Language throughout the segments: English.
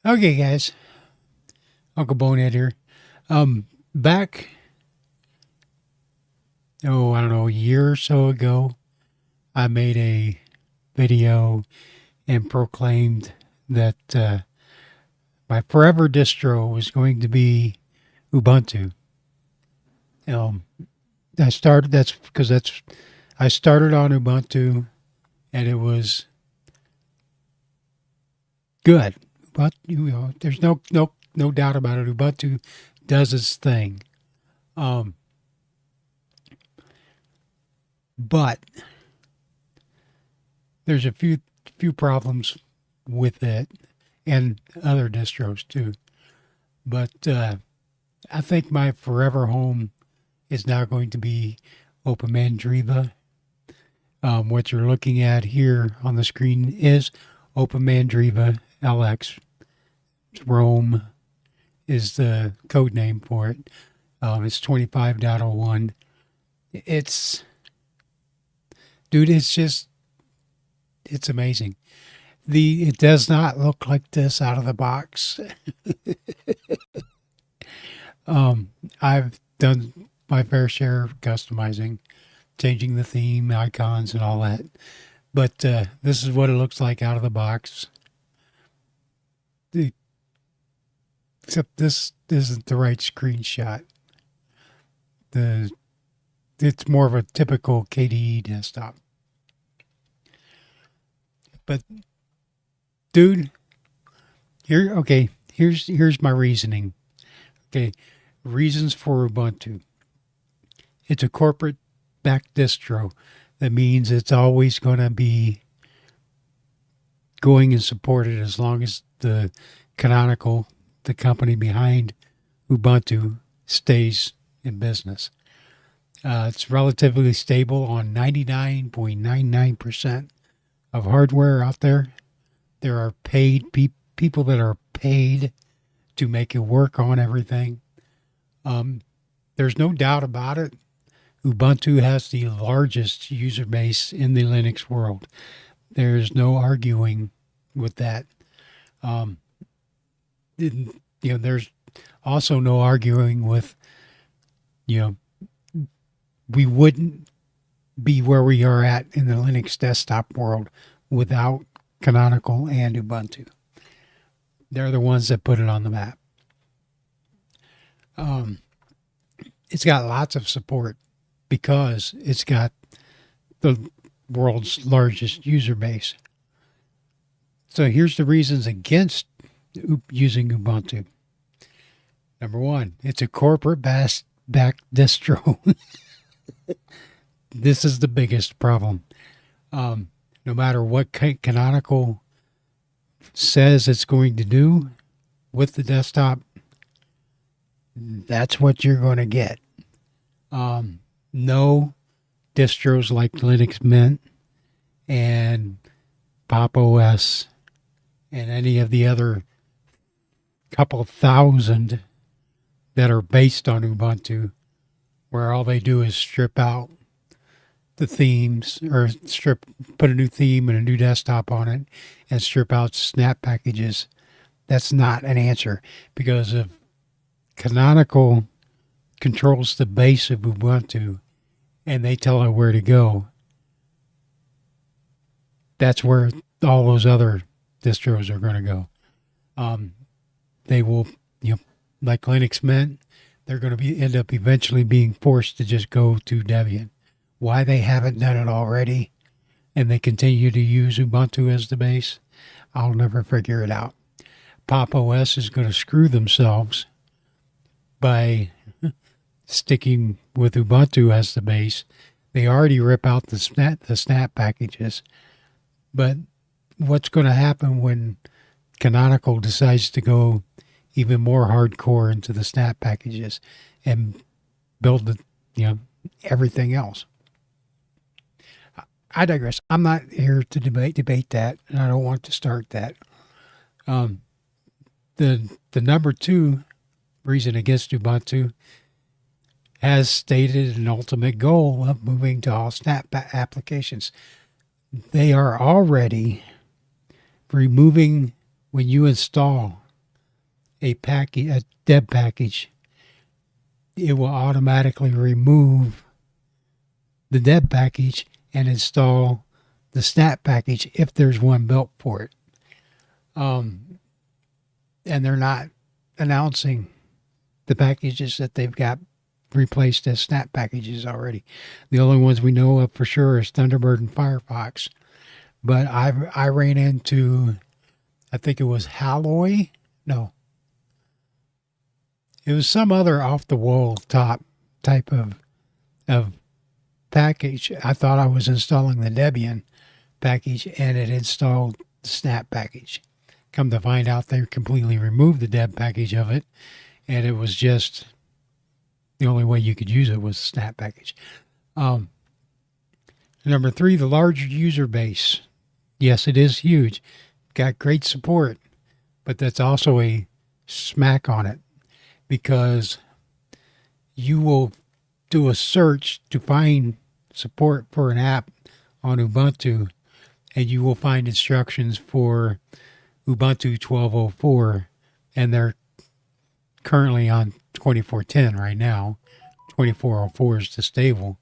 Okay, guys. Uncle Bonehead here. Back, I don't know, a year or so ago, I made a video and proclaimed that my forever distro was going to be Ubuntu. Um, I started on Ubuntu and it was good. But, there's no doubt about it. Ubuntu does its thing. Um, but there's a few problems with it and other distros too. But I think my forever home is now going to be OpenMandriva. What you're looking at here on the screen is OpenMandriva LX. Rome is the code name for it. It's 25.01. It's, dude, it's amazing. It does not look like this out of the box. I've done my fair share of customizing, changing the theme, icons, and all that. But this is what it looks like out of the box. Except this isn't the right screenshot. It's more of a typical KDE desktop. But dude, here's my reasoning. Okay, reasons for Ubuntu. It's a corporate backed distro. That means it's always going to be going and supported as long as the Canonical, the company behind Ubuntu, stays in business. It's relatively stable on 99.99% of hardware out there. There are people that are paid to make it work on everything. There's no doubt about it. Ubuntu has the largest user base in the Linux world. There's no arguing with that. Um, there's also no arguing with, we wouldn't be where we are at in the Linux desktop world without Canonical and Ubuntu. They're the ones that put it on the map. It's got lots of support because it's got the world's largest user base. So here's the reasons against using Ubuntu. Number one, it's a corporate backed distro. This is the biggest problem. No matter what Canonical says it's going to do with the desktop, that's what you're going to get. No distros like Linux Mint and Pop OS and any of the other couple thousand that are based on Ubuntu, where all they do is strip out the themes or put a new theme and a new desktop on it and strip out snap packages. That's not an answer, because if Canonical controls the base of Ubuntu and they tell it where to go, that's where all those other distros are going to go. They will, like Linux Mint, they're going to end up eventually being forced to just go to Debian. Why they haven't done it already and they continue to use Ubuntu as the base, I'll never figure it out. Pop OS is going to screw themselves by sticking with Ubuntu as the base. They already rip out the snap packages. But what's going to happen when Canonical decides to go even more hardcore into the snap packages and build everything else? I digress. I'm not here to debate that, and I don't want to start that. The number two reason against Ubuntu has stated an ultimate goal of moving to all snap applications. They are already removing, when you install a package, a deb package, it will automatically remove the deb package and install the snap package if there's one built for it. And they're not announcing the packages that they've got replaced as snap packages already. The only ones we know of for sure is Thunderbird and Firefox. But I ran into, I think it was Halloy. No, it was some other off the wall top type of package. I thought I was installing the Debian package, and it installed the snap package. Come to find out, they completely removed the deb package of it, and it was just the only way you could use it was the snap package. Number 3, the larger user base. Yes, it is huge. Got great support, but that's also a smack on it, because you will do a search to find support for an app on Ubuntu, and you will find instructions for Ubuntu 12.04, and they're currently on 24.10 right now. 24.04 is the stable.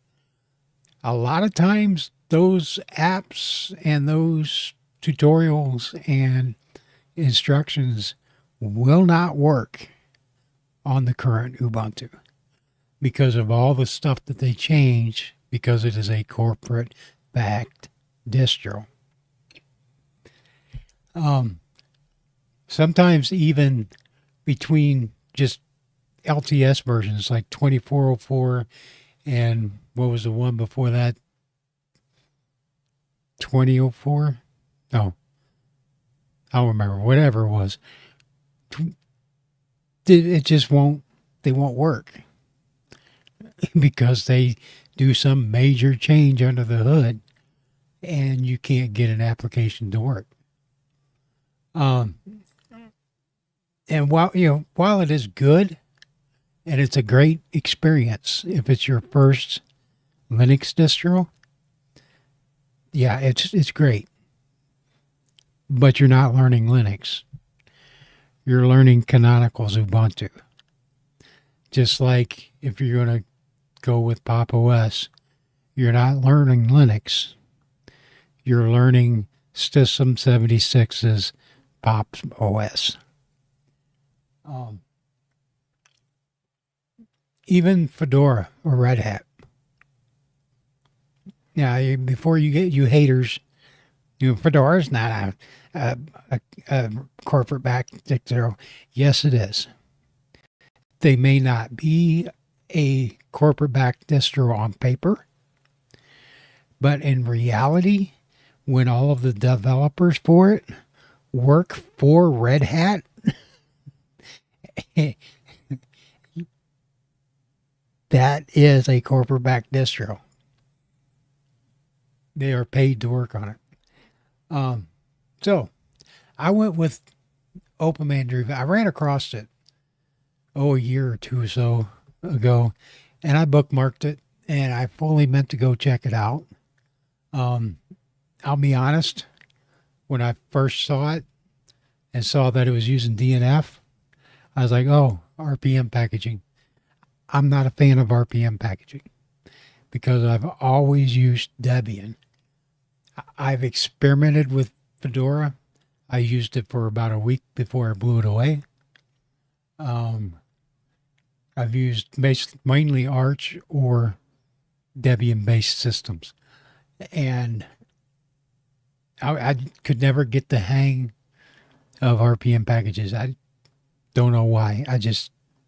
A lot of times those apps and those tutorials and instructions will not work on the current Ubuntu because of all the stuff that they change, because it is a corporate backed distro. Sometimes even between just LTS versions like 24.04 and what was the one before that? 20.04? No, I don't remember. Whatever it was, it just won't. They won't work because they do some major change under the hood, and you can't get an application to work. And while it is good, and it's a great experience if it's your first Linux distro, yeah, it's great. But you're not learning Linux. You're learning Canonical's Ubuntu. Just like if you're going to go with Pop OS, you're not learning Linux. You're learning System 76's Pop OS. Even Fedora or Red Hat. Now, before you get you haters, Fedora is not a corporate backed distro. Yes, it is. They may not be a corporate backed distro on paper, but in reality, when all of the developers for it work for Red Hat, that is a corporate backed distro. They are paid to work on it. So I went with OpenMandriva. I ran across it, a year or two or so ago, and I bookmarked it, and I fully meant to go check it out. I'll be honest, when I first saw it and saw that it was using DNF, I was like, oh, RPM packaging. I'm not a fan of RPM packaging because I've always used Debian. I've experimented with Fedora. I used it for about a week before I blew it away. I've used mainly Arch or Debian-based systems. And I could never get the hang of RPM packages. I don't know why.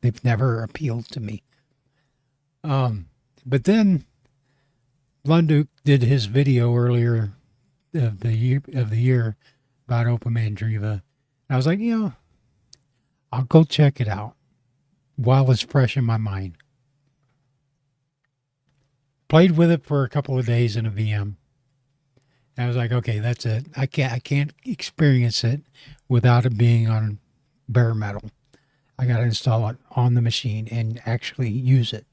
They've never appealed to me. But then Blunduk did his video earlier of the year about OpenMandriva. And I was like, I'll go check it out while it's fresh in my mind. Played with it for a couple of days in a VM. And I was like, okay, that's it. I can't experience it without it being on bare metal. I got to install it on the machine and actually use it.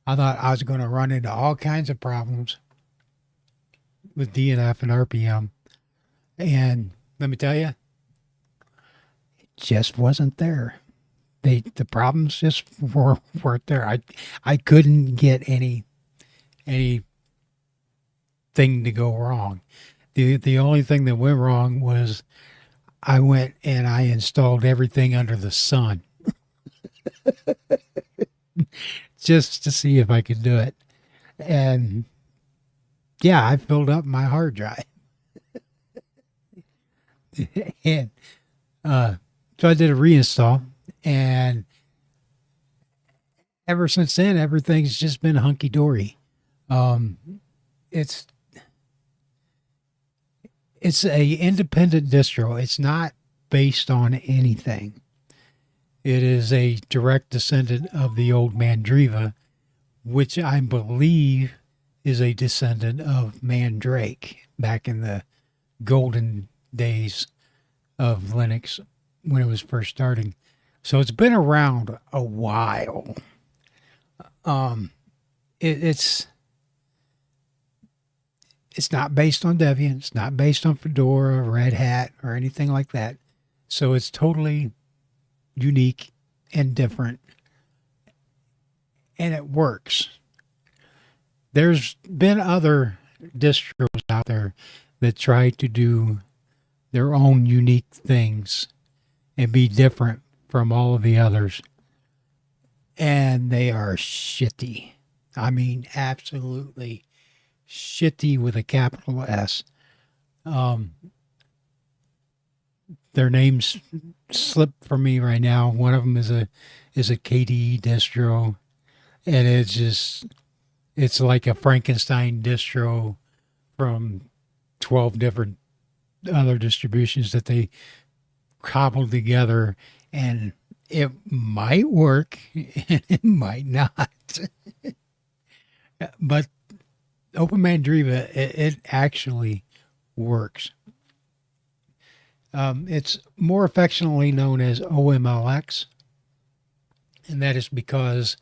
I thought I was going to run into all kinds of problems with DNF and RPM. And let me tell you, just wasn't there. The problems just weren't there. I couldn't get anything to go wrong. The only thing that went wrong was I went and I installed everything under the sun just to see if I could do it. And yeah, I filled up my hard drive. And so I did a reinstall, and ever since then, everything's just been hunky dory. It's a independent distro. It's not based on anything. It is a direct descendant of the old Mandriva, which I believe is a descendant of Mandrake back in the golden days of Linux when it was first starting. So it's been around a while. It's not based on Debian. It's not based on Fedora, Red Hat, or anything like that. So it's totally unique and different. And it works. There's been other distros out there that try to do their own unique things and be different from all of the others. And they are shitty. I mean, absolutely shitty with a capital S. Their names slip from me right now. One of them is a KDE distro, and it's like a Frankenstein distro from 12 different other distributions that they cobbled together, and it might work and it might not. But OpenMandriva, it actually works. It's more affectionately known as OMLX, and that is because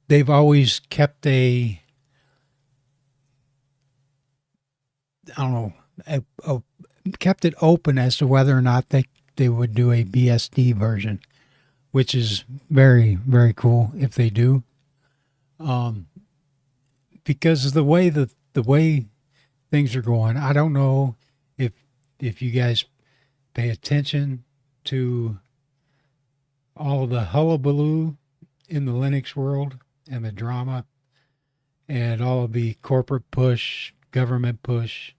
they've always kept kept it open as to whether or not they would do a BSD version, which is very, very cool if they do. Because the way things are going, I don't know if you guys pay attention to all of the hullabaloo in the Linux world and the drama and all of the corporate push, government push,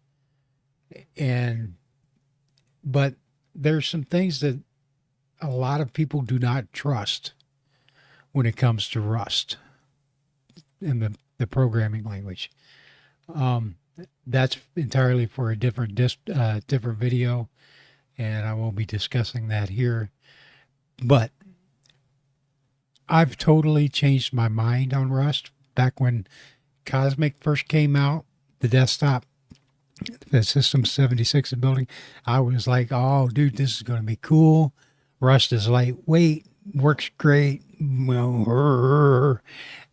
but there's some things that a lot of people do not trust when it comes to Rust in the programming language. That's entirely for a different video, and I won't be discussing that here. But I've totally changed my mind on Rust. Back when Cosmic first came out, the desktop, the System 76 building, I was like, oh, dude, this is going to be cool. Rust is lightweight, works great. Well,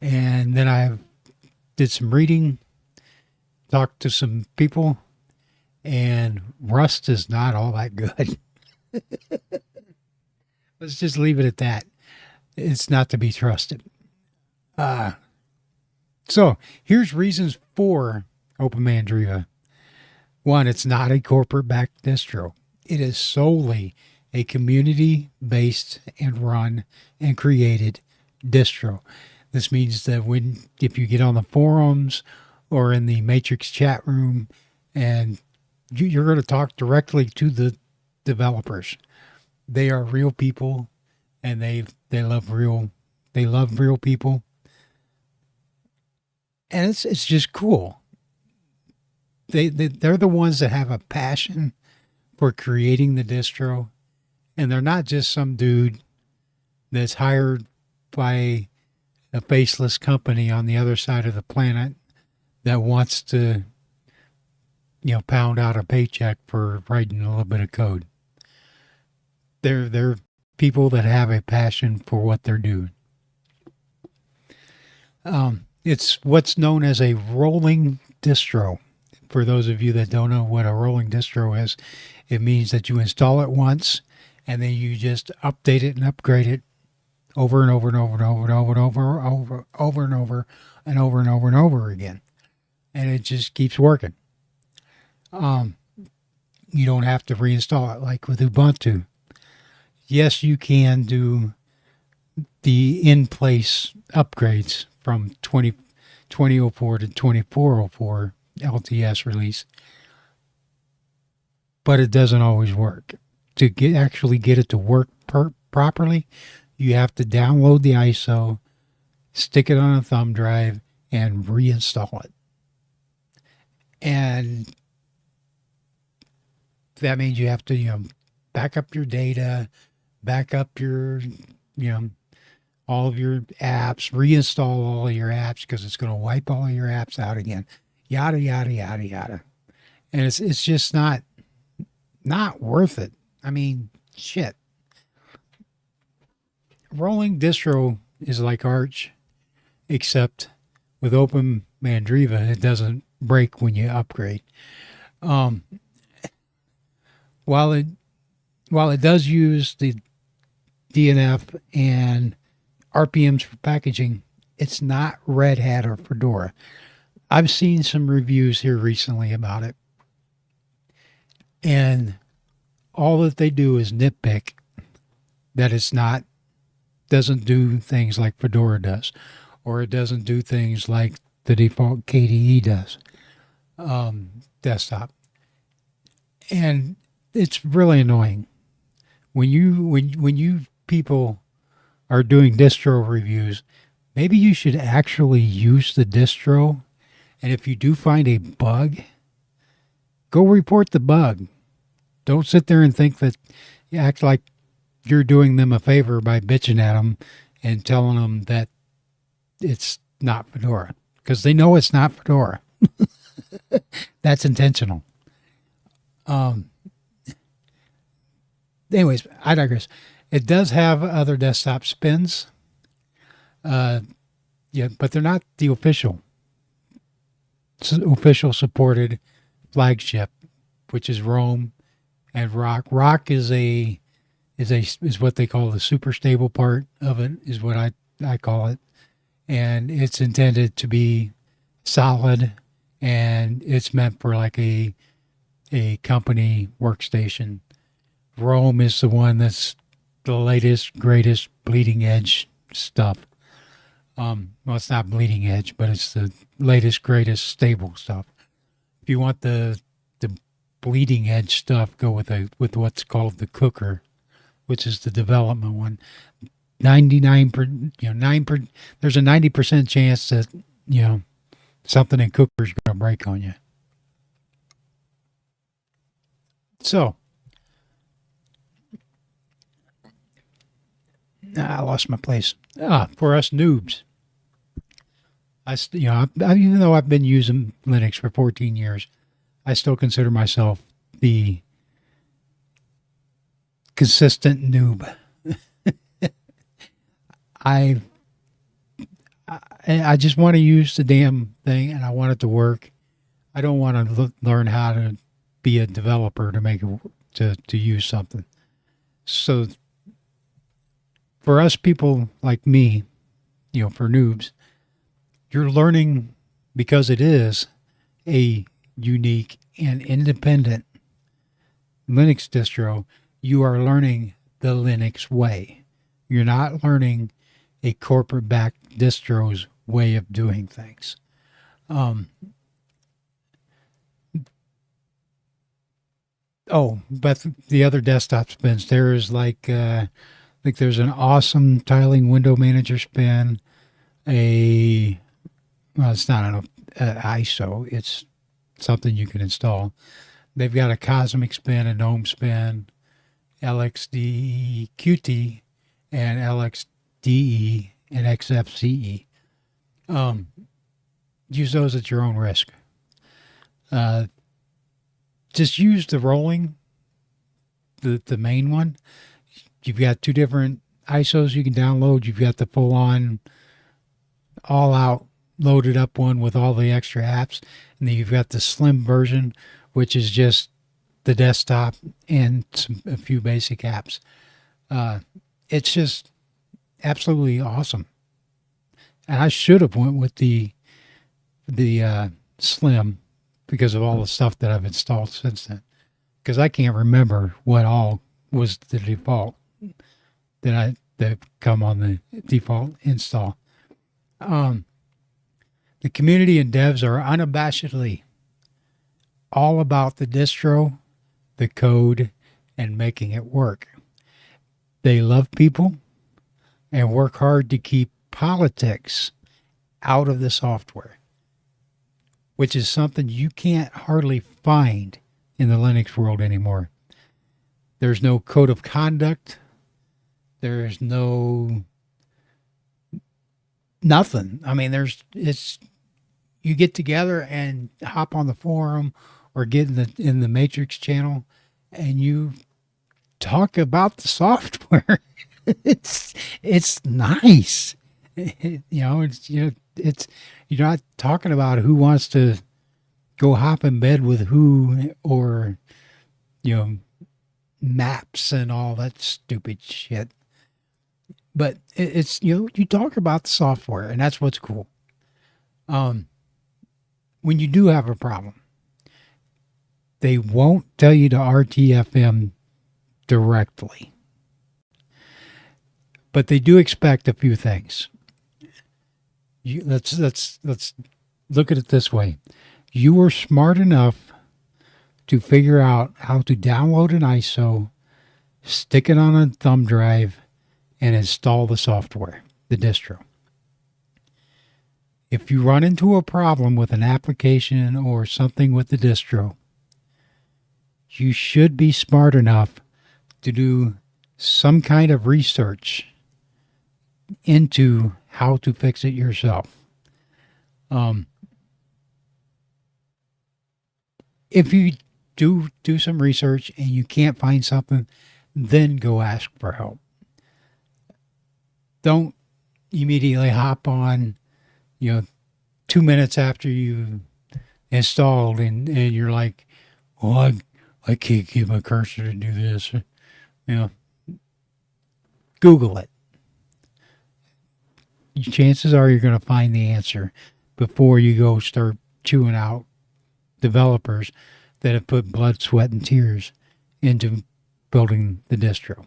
and then I did some reading, talked to some people, and Rust is not all that good. Let's just leave it at that. It's not to be trusted. So here's reasons for OpenMandriva. One, it's not a corporate-backed distro. It is solely a community-based and run and created distro. This means that if you get on the forums or in the Matrix chat room, and you're going to talk directly to the developers. They are real people, and they love real people, and it's just cool. They're the ones that have a passion for creating the distro, and they're not just some dude that's hired by a faceless company on the other side of the planet that wants to, pound out a paycheck for writing a little bit of code. They're people that have a passion for what they're doing. It's what's known as a rolling distro. for those of you that don't know what a rolling distro is, it means that you install it once and then you just update it and upgrade it over and over and over and over and over and over and over and over and over and over again. And it just keeps working. You don't have to reinstall it like with Ubuntu. Yes, you can do the in-place upgrades from 2004 to 2404 LTS release, but it doesn't always work. To actually get it to work properly, you have to download the ISO, stick it on a thumb drive, and reinstall it. And that means you have to, back up your data, back up your, all of your apps, reinstall all of your apps because it's going to wipe all of your apps out again. Yada, yada, yada, yada. And it's just not worth it. I mean, shit. Rolling distro is like Arch, except with OpenMandriva, it doesn't break when you upgrade. While it does use the DNF and RPMs for packaging, it's not Red Hat or Fedora. I've seen some reviews here recently about it, and all that they do is nitpick that doesn't do things like Fedora does, or it doesn't do things like the default KDE does, desktop. And it's really annoying when you people are doing distro reviews. Maybe you should actually use the distro, and if you do find a bug, go report the bug. Don't sit there and think that you act like you're doing them a favor by bitching at them and telling them that it's not Fedora, because they know it's not Fedora. That's intentional. Anyways, I digress. It does have other desktop spins. But they're not the official supported flagship, which is Rome and Rock. Rock is what they call the super stable part of it, is what I call it. And it's intended to be solid, and it's meant for like a company workstation. Rome is the one that's the latest, greatest, bleeding edge stuff. Well, it's not bleeding edge, but it's the latest, greatest, stable stuff. If you want the bleeding edge stuff, go with what's called the cooker, which is the development one. 99%, there's a 90% chance that something in cooker is going to break on you. So, I lost my place. For us noobs, even though I've been using Linux for 14 years, I still consider myself the consistent noob. I just want to use the damn thing, and I want it to work. I don't want to learn how to be a developer to make it to use something. So for us people like me, for noobs, you're learning because it is a unique and independent Linux distro. You are learning the Linux way. You're not learning a corporate-backed distro's way of doing things. But the other desktop spins, there is there's an awesome tiling window manager spin. It's not an ISO. It's something you can install. They've got a Cosmic spin, a GNOME spin, LXDE Qt, and LXDE and XFCE. Use those at your own risk. Just use the rolling, the main one. You've got two different ISOs you can download. You've got the full-on, all-out loaded up one with all the extra apps, and then you've got the slim version, which is just the desktop and a few basic apps. It's just absolutely awesome. And I should have went with the slim because of all the stuff that I've installed since then. Because I can't remember what all was the default that come on the default install. The community and devs are unabashedly all about the distro, the code, and making it work. They love people and work hard to keep politics out of the software, which is something you can't hardly find in the Linux world anymore. There's no code of conduct. There's no nothing. I mean, you get together and hop on the forum or get in the Matrix channel and you talk about the software. it's nice. It's you're not talking about who wants to go hop in bed with who, or maps and all that stupid shit. But it's you talk about the software, and that's what's cool. When you do have a problem, they won't tell you to RTFM directly, but they do expect a few things. Let's look at it this way. You were smart enough to figure out how to download an ISO, stick it on a thumb drive, and install the software, the distro. If you run into a problem with an application or something with the distro, you should be smart enough to do some kind of research into how to fix it yourself. If you do some research and you can't find something, then go ask for help. Don't immediately hop on, 2 minutes after you installed and you're like, oh, I can't get my cursor to do this. Google it. Chances are you're going to find the answer before you go start chewing out developers that have put blood, sweat, and tears into building the distro.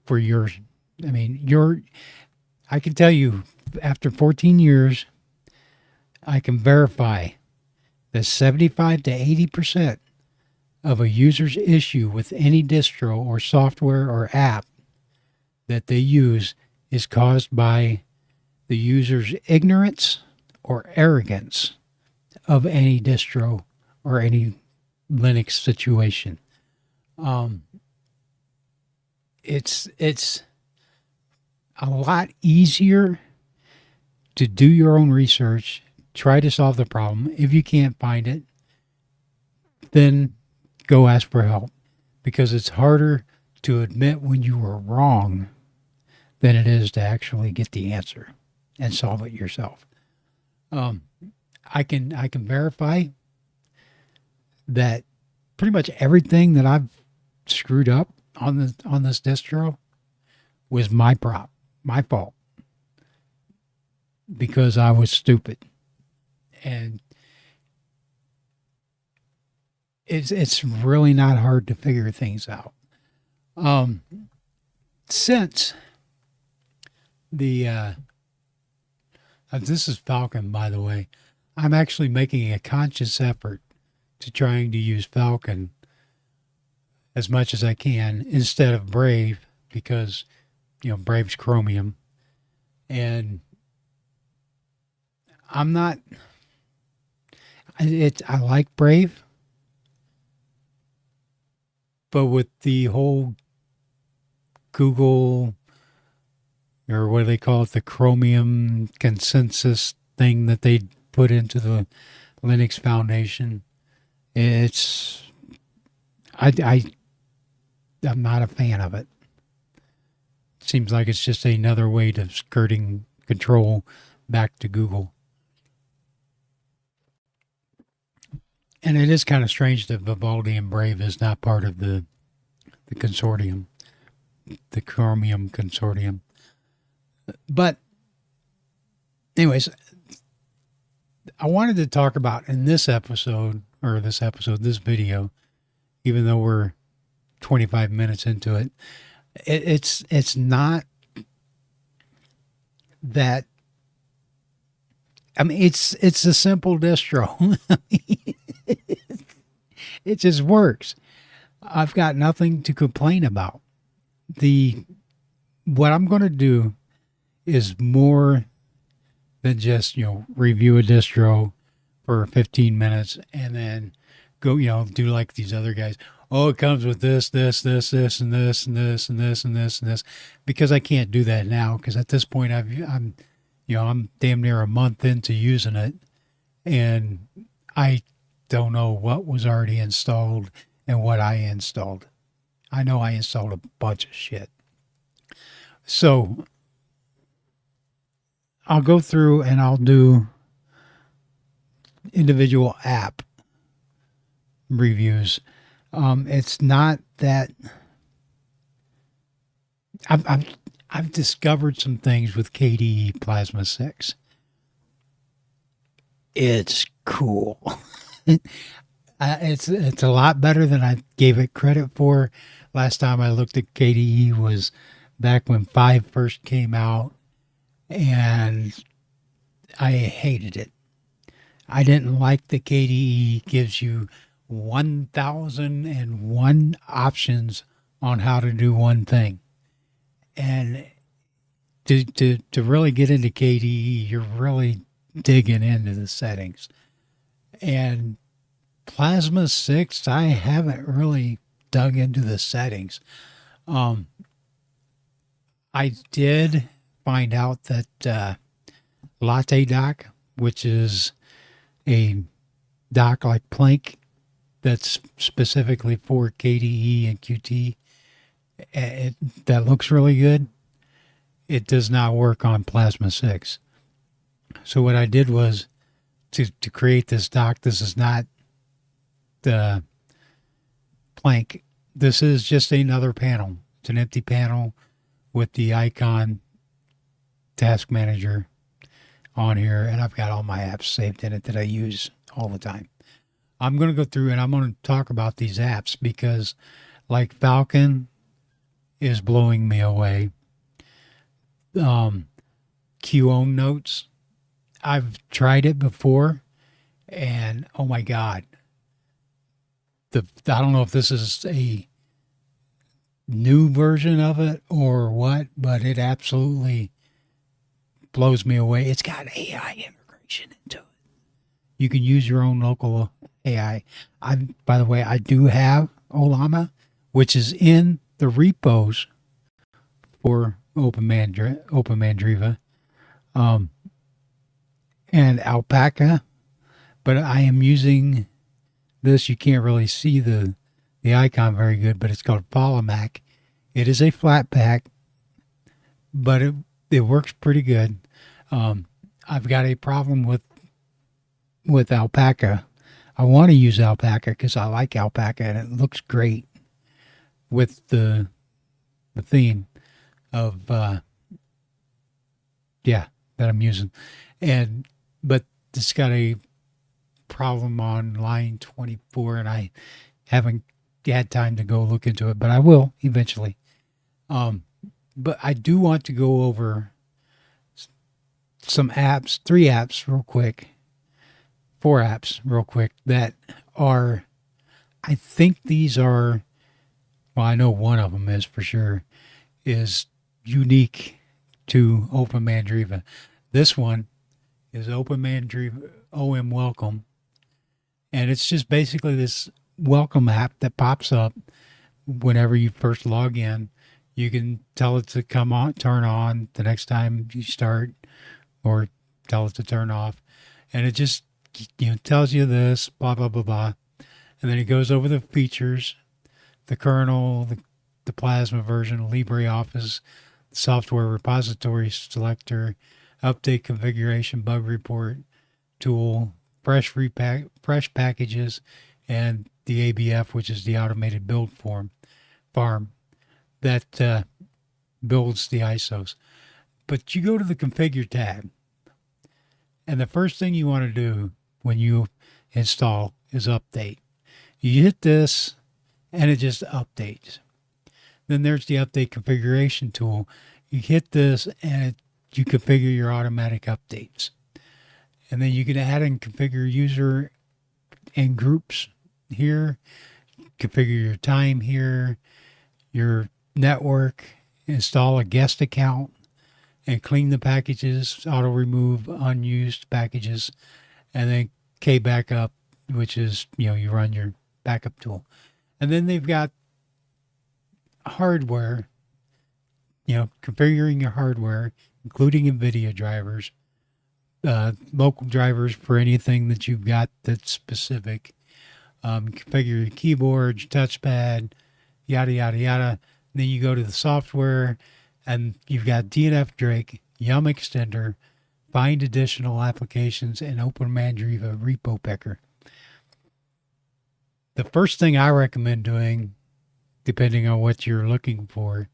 For yours, I can tell you, after 14 years, I can verify that 75 to 80% of a user's issue with any distro or software or app that they use is caused by the user's ignorance or arrogance of any distro or any Linux situation. It's a lot easier to do your own research, try to solve the problem. If you can't find it, then go ask for help, because it's harder to admit when you were wrong than it is to actually get the answer and solve it yourself. I can verify that pretty much everything that I've screwed up on this distro was my fault, because I was stupid. And it's really not hard to figure things out. Since the this is Falcon, by the way, I'm actually making a conscious effort to trying to use Falcon as much as I can instead of Brave, because Brave's Chromium, and I'm not. I like Brave, but with the whole Google, or what do they call it, the Chromium consensus thing that they put into the Linux Foundation, I'm not a fan of it. Seems like it's just another way to skirting control back to Google. And it is kind of strange that Vivaldi and Brave is not part of the consortium, the Chromium consortium. But, anyways, I wanted to talk about in this video, even though we're 25 minutes into it, it's not that. I mean, it's a simple distro. It just works. I've got nothing to complain about. What I'm going to do is more than just, review a distro for 15 minutes and then go, do like these other guys. Oh, it comes with this, and this, and this, and this, and this, and this, and this. Because I can't do that now, because at this point I'm damn near a month into using it, and I don't know what was already installed and what I installed. I know I installed a bunch of shit. So I'll go through and I'll do individual app reviews. It's not that I've discovered some things with KDE Plasma 6. It's cool. It's a lot better than I gave it credit for. Last time I looked at KDE was back when 5 first came out, and I hated it. I didn't like that KDE gives you 1,001 options on how to do one thing. And to really get into KDE, you're really digging into the settings. And Plasma 6, I haven't really dug into the settings. I did find out that Latte Dock, which is a dock like Plank that's specifically for KDE and Qt, that looks really good. It does not work on Plasma 6. So what I did was to create this dock. This is not the Plank. This is just another panel. It's an empty panel with the icon task manager on here, and I've got all my apps saved in it that I use all the time. I'm going to go through and I'm going to talk about these apps because, like, Falcon is blowing me away. QOwn Notes, I've tried it before, and oh my God, I don't know if this is a new version of it or what, but it absolutely blows me away. It's got AI integration into it. You can use your own local AI. By the way, I do have Olama, which is in the repos for OpenMandriva, and Alpaca, but I am using this. You can't really see the icon very good, but it's called Polymac. It is a flat pack, but it works pretty good. I've got a problem with Alpaca. I want to use Alpaca because I like Alpaca and it looks great with the theme of that I'm using, but it's got a problem on line 24, and I haven't had time to go look into it, but I will eventually. But I do want to go over some apps, 3 apps real quick, 4 apps real quick that are, I think these are, well, I know one of them is for sure, is unique to OpenMandriva. This one is OpenMandriva OM Welcome, and it's just basically this welcome app that pops up whenever you first log in. You can tell it to come on, turn on the next time you start, or tell it to turn off, and it just tells you this, blah blah blah blah, and then it goes over the features, the kernel, the Plasma version, LibreOffice, software repository selector, update configuration, bug report tool, fresh packages, and the ABF, which is the automated build farm that builds the ISOs. But you go to the configure tab, and the first thing you want to do when you install is update. You hit this, and it just updates. Then there's the update configuration tool. You hit this, and you configure your automatic updates. And then you can add and configure user and groups here, configure your time here, your network, install a guest account, and clean the packages, auto remove unused packages, and then KBackup, which is, you run your backup tool. And then they've got hardware, configuring your hardware, including NVIDIA drivers, local drivers for anything that you've got that's specific. Configure your keyboard, your touchpad, yada, yada, yada. Then you go to the software, and you've got DNF Drake, Yum Extender, find additional applications, and OpenMandriva repo picker. The first thing I recommend doing, depending on what you're looking for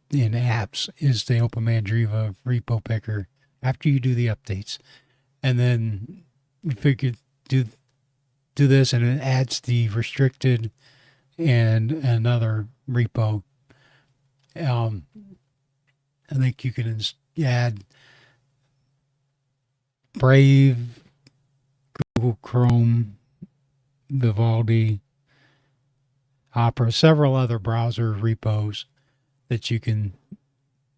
in apps, is the OpenMandriva repo picker after you do the updates. And then you figure do this, and it adds the restricted and another repo. I think you can add Brave, Google Chrome, Vivaldi, Opera, several other browser repos that you can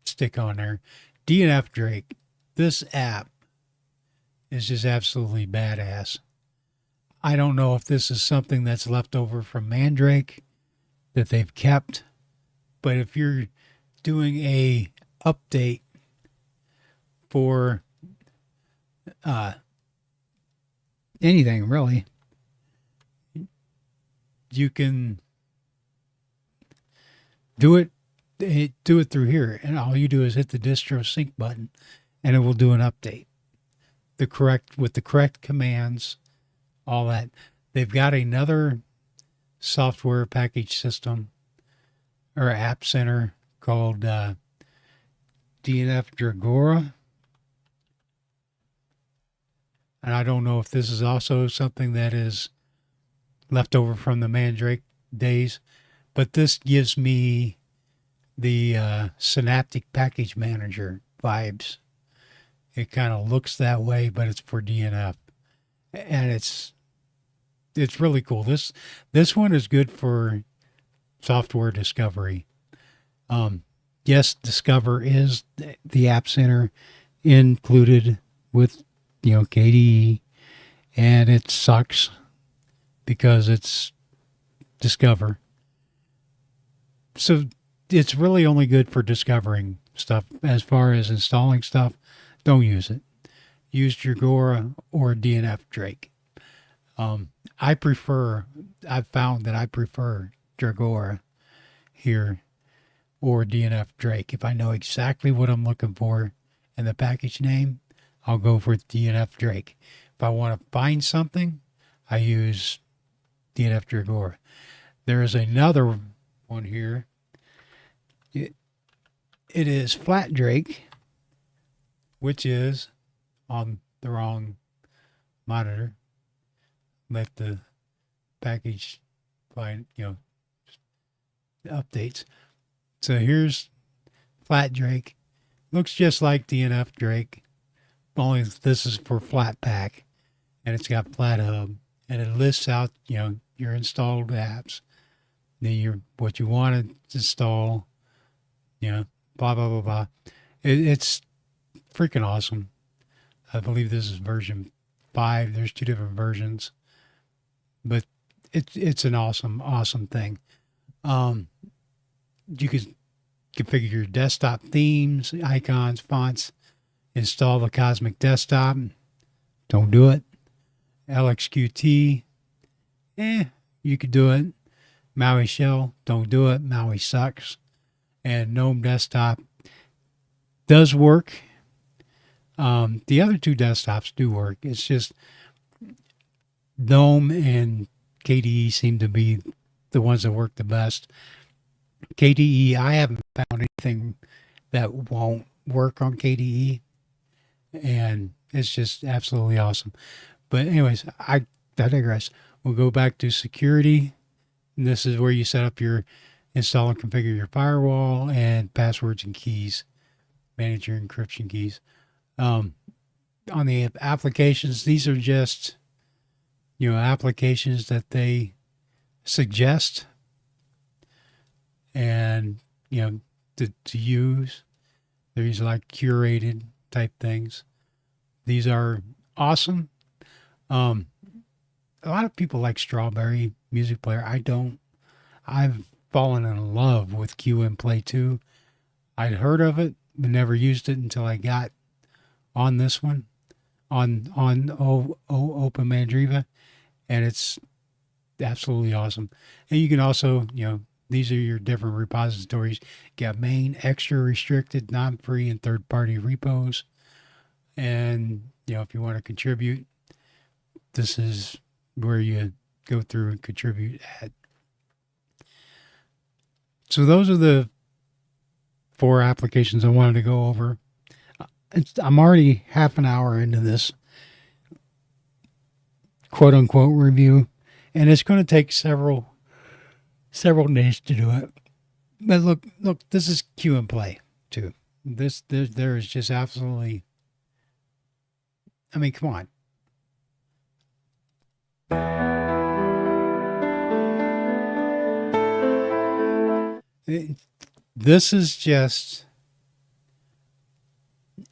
stick on there. DNF Drake, this app is just absolutely badass. I don't know if this is something that's left over from Mandrake that they've kept, but if you're doing a update for anything really, you can do it through here, and all you do is hit the distro sync button, and it will do an update with the correct commands, all that. They've got another software package system or app center called DNF Dragora. And I don't know if this is also something that is left over from the Mandrake days, but this gives me the Synaptic Package Manager vibes. It kind of looks that way, but it's for DNF, and it's really cool. This one is good for software discovery. Yes, Discover is the App Center included with KDE, and it sucks because it's Discover. So it's really only good for discovering stuff. As far as installing stuff, don't use it. Use Dragora or DNF Drake. I've found that I prefer Dragora here or DNF Drake. If I know exactly what I'm looking for and the package name, I'll go for DNF Drake. If I want to find something, I use DNF Dragora. There is another one here. It is Flat Drake, which is on the wrong monitor. Let the package find, updates. So here's Flat Drake. Looks just like DNF Drake, only this is for Flatpak, and it's got Flat Hub, and it lists out, your installed apps, then what you want to install, blah, blah, blah, blah. It's freaking awesome. I believe this is version 5. There's 2 different versions, but it's an awesome thing. You can configure your desktop themes, icons, fonts, install the Cosmic Desktop. Don't do it. LXQT, you could do it. Maui Shell, don't do it. Maui sucks. And GNOME Desktop does work. The other 2 desktops do work. It's just GNOME and KDE seem to be the ones that work the best. KDE, I haven't found anything that won't work on KDE, and it's just absolutely awesome. But anyways, I digress. We'll go back to security. And this is where you set up your install and configure your firewall and passwords and keys, manage your encryption keys. On the applications, these are just applications that they suggest and to use. These are like curated type things. These are awesome. A lot of people like Strawberry Music Player. I don't. I've fallen in love with QM Play 2. I'd heard of it, but never used it until I got on this one, on OpenMandriva, and it's absolutely awesome. And you can also, these are your different repositories. You got main, extra, restricted, non-free, and third-party repos. And, if you want to contribute, this is where you go through and contribute at. So those are the 4 applications I wanted to go over. I'm already half an hour into this quote-unquote review, and it's going to take several days to do it. But look, this is Q and Play too. There is just absolutely. I mean, come on. This is just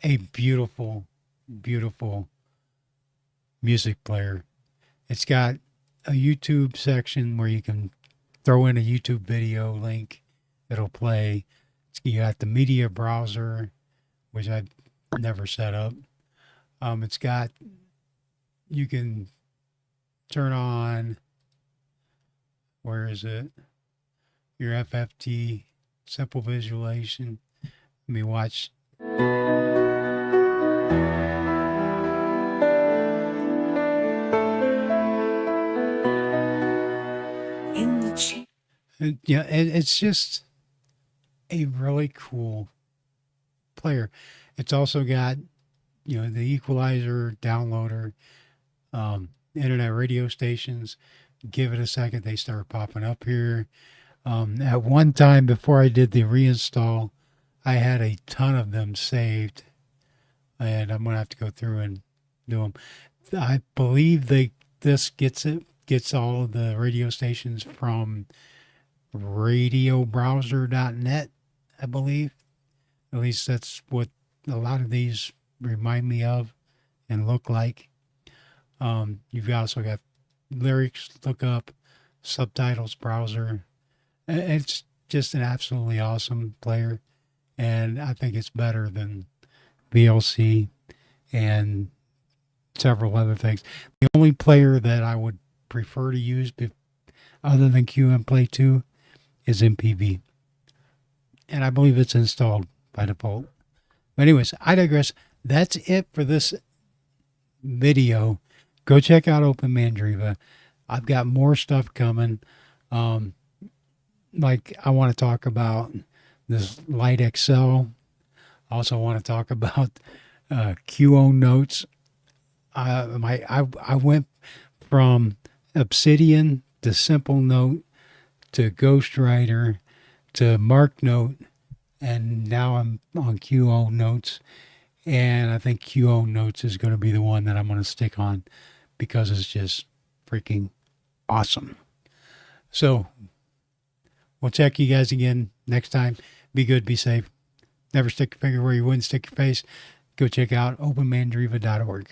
a beautiful, beautiful music player. It's got a YouTube section where you can throw in a YouTube video link. It'll play. You got the media browser, which I've never set up. It's got, you can turn on, where is it? Your FFT, simple visualization. Let me watch. It's just a really cool player. It's also got, the equalizer, downloader, internet radio stations. Give it a second, they start popping up here. At one time, before I did the reinstall, I had a ton of them saved, and I'm gonna have to go through and do them. I believe this gets all of the radio stations from radiobrowser.net, I believe. At least that's what a lot of these remind me of and look like. You've also got lyrics lookup, subtitles browser. It's just an absolutely awesome player, and I think it's better than VLC and several other things. The only player that I would prefer to use other than QM Play 2 is MPV, and I believe it's installed by default. But anyways, I digress. That's it for this video. Go check out OpenMandriva. I've got more stuff coming. Like I want to talk about this Light Excel. I also want to talk about QO notes. I went from Obsidian to Simple Note to Ghostwriter to MarkNote, and now I'm on QO notes. And I think QO notes is going to be the one that I'm going to stick on because it's just freaking awesome. So we'll check you guys again next time. Be good, be safe. Never stick your finger where you wouldn't stick your face. Go check out openmandriva.org.